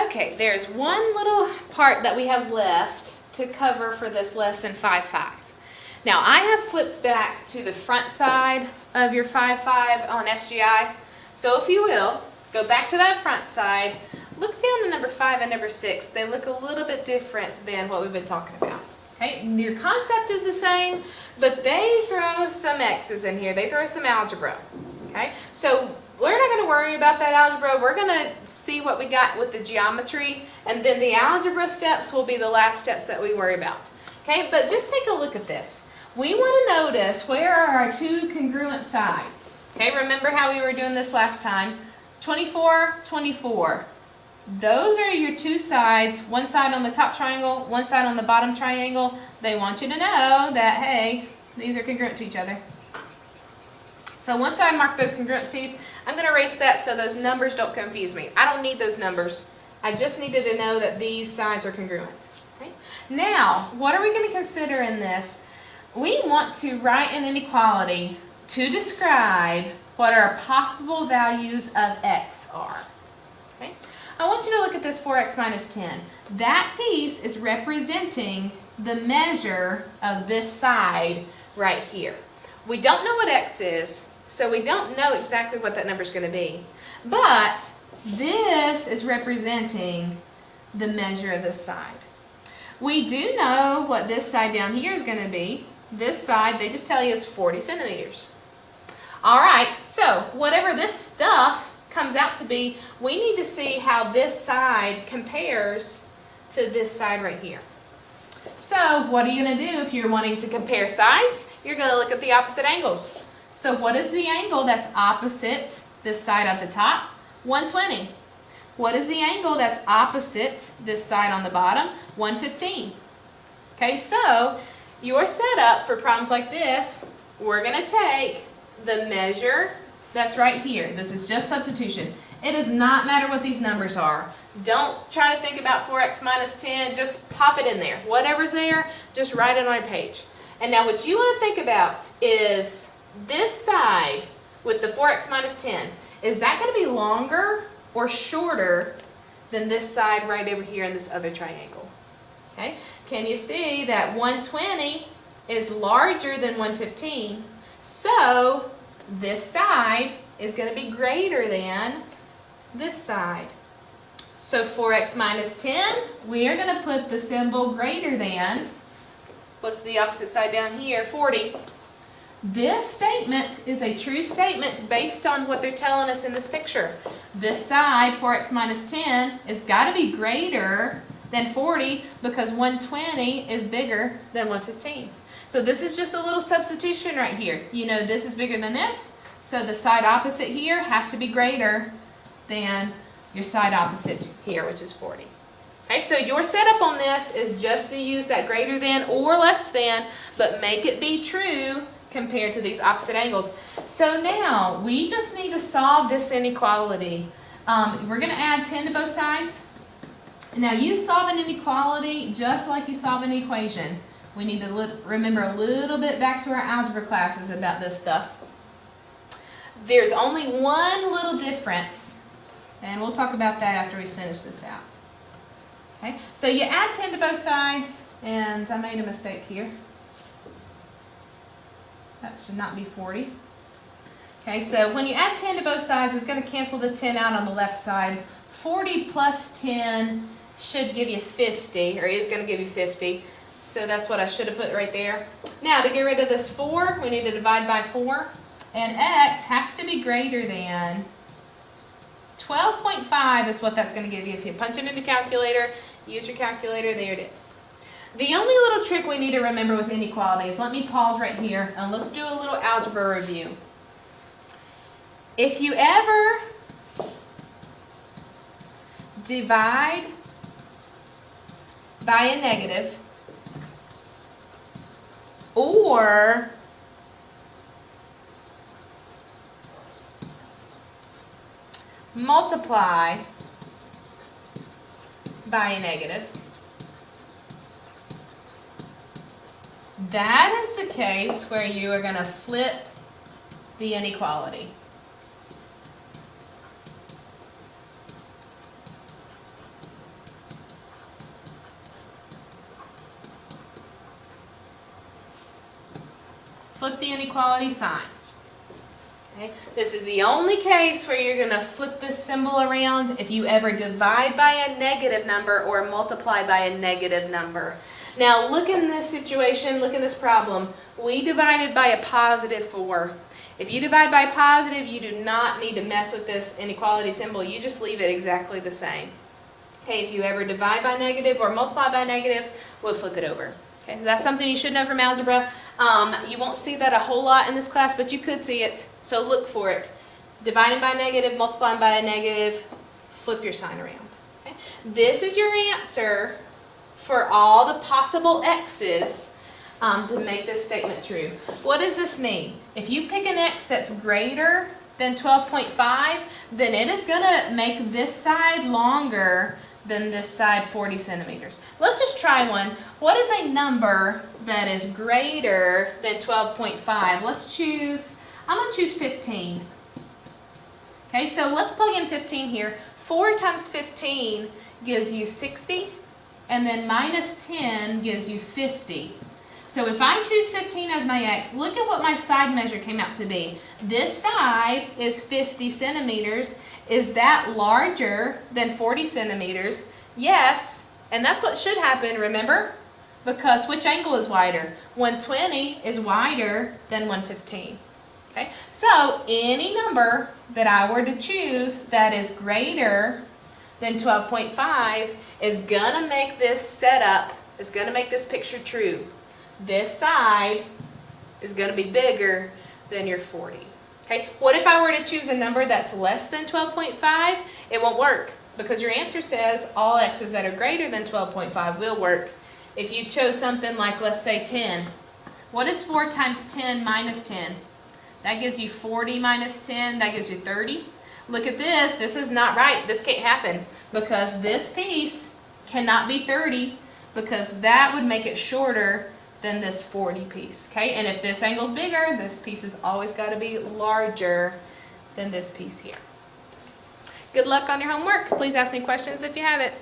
Okay, there's one little part that we have left to cover for this lesson 5-5. Now, I have flipped back to the front side of your 5-5 on SGI. So if you will, go back to that front side, look down to number 5 and number 6. They look a little bit different than what we've been talking about. Okay, your concept is the same, but they throw some X's in here. They throw some algebra. Okay, so we're not going to worry about that algebra. We're going to see what we got with the geometry, and then the algebra steps will be the last steps that we worry about. Okay, but just take a look at this. We want to notice where are our two congruent sides. Okay, remember how we were doing this last time? 24, 24. Those are your two sides, one side on the top triangle, one side on the bottom triangle. They want you to know that, hey, these are congruent to each other. So once I mark those congruencies, I'm going to erase that so those numbers don't confuse me. I don't need those numbers. I just needed to know that these sides are congruent. Okay? Now, what are we going to consider in this? We want to write an inequality to describe what our possible values of x are. Okay? I want you to look at this 4x minus 10. That piece is representing the measure of this side right here. We don't know what x is, so we don't know exactly what that number is going to be. But this is representing the measure of this side. We do know what this side down here is going to be. This side, they just tell you, is 40 centimeters. All right, so whatever this stuff comes out to be, we need to see how this side compares to this side right here. So what are you going to do if you're wanting to compare sides? You're going to look at the opposite angles. So what is the angle that's opposite this side at the top? 120. What is the angle that's opposite this side on the bottom? 115. Okay, so your setup for problems like this, we're going to take the measure that's right here. This is just substitution. It does not matter what these numbers are. Don't try to think about 4x minus 10. Just pop it in there. Whatever's there, just write it on your page. And now what you want to think about is this side with the 4x minus 10. Is that going to be longer or shorter than this side right over here in this other triangle? Okay. Can you see that 120 is larger than 115? So this side is going to be greater than this side. So 4x minus 10, we are going to put the symbol greater than, what's the opposite side down here, 40. This statement is a true statement based on what they're telling us in this picture. This side, 4x minus 10, has got to be greater than 40 because 120 is bigger than 115. So this is just a little substitution right here. You know this is bigger than this, so the side opposite here has to be greater than your side opposite here, which is 40. Okay, so your setup on this is just to use that greater than or less than, but make it be true compared to these opposite angles. So now we just need to solve this inequality. We're going to add 10 to both sides. Now you solve an inequality just like you solve an equation. We need to remember a little bit back to our algebra classes about this stuff. There's only one little difference, and we'll talk about that after we finish this out. Okay, so you add 10 to both sides, and I made a mistake here. That should not be 40. Okay, so when you add 10 to both sides, it's going to cancel the 10 out on the left side. 40 plus 10 should give you 50, or is going to give you 50. So that's what I should have put right there. Now, to get rid of this 4, we need to divide by 4. And x has to be greater than 12.5 is what that's going to give you. If you punch it in the calculator, use your calculator, there it is. The only little trick we need to remember with inequalities, let me pause right here and let's do a little algebra review. If you ever divide by a negative or multiply by a negative, that is the case where you are going to flip the inequality. flip the inequality sign. Okay? This is the only case where you're going to flip this symbol around if you ever divide by a negative number or multiply by a negative number. Now look in this situation, look in this problem. We divided by a positive 4. If you divide by positive, you do not need to mess with this inequality symbol. You just leave it exactly the same. Okay, if you ever divide by negative or multiply by negative, we'll flip it over. Okay, that's something you should know from algebra. You won't see that a whole lot in this class, but you could see it, so look for it. Dividing by negative, multiplying by a negative, flip your sign around. Okay? This is your answer for all the possible x's to make this statement true. What does this mean? If you pick an x that's greater than 12.5, then it is going to make this side longer than this side 40 centimeters. Let's just try one. What is a number that is greater than 12.5? Let's choose, I'm going to choose 15. Okay, so let's plug in 15 here. 4 times 15 gives you 60, and then minus 10 gives you 50. So if I choose 15 as my x, look at what my side measure came out to be. This side is 50 centimeters. Is that larger than 40 centimeters? Yes, and that's what should happen, remember? Because which angle is wider? 120 is wider than 115. Okay, so any number that I were to choose that is greater than 12.5 is gonna make this setup, is gonna make this picture true. This side is going to be bigger than your 40. Okay, what if I were to choose a number that's less than 12.5? It won't work because your answer says all x's that are greater than 12.5 will work. If you chose something like, let's say 10, what is 4 times 10 minus 10? That gives you 40 minus 10, that gives you 30. Look at this, this is not right, this can't happen because this piece cannot be 30 because that would make it shorter than this 40 piece, okay? And if this angle's bigger, this piece has always got to be larger than this piece here. Good luck on your homework. Please ask me questions if you have it.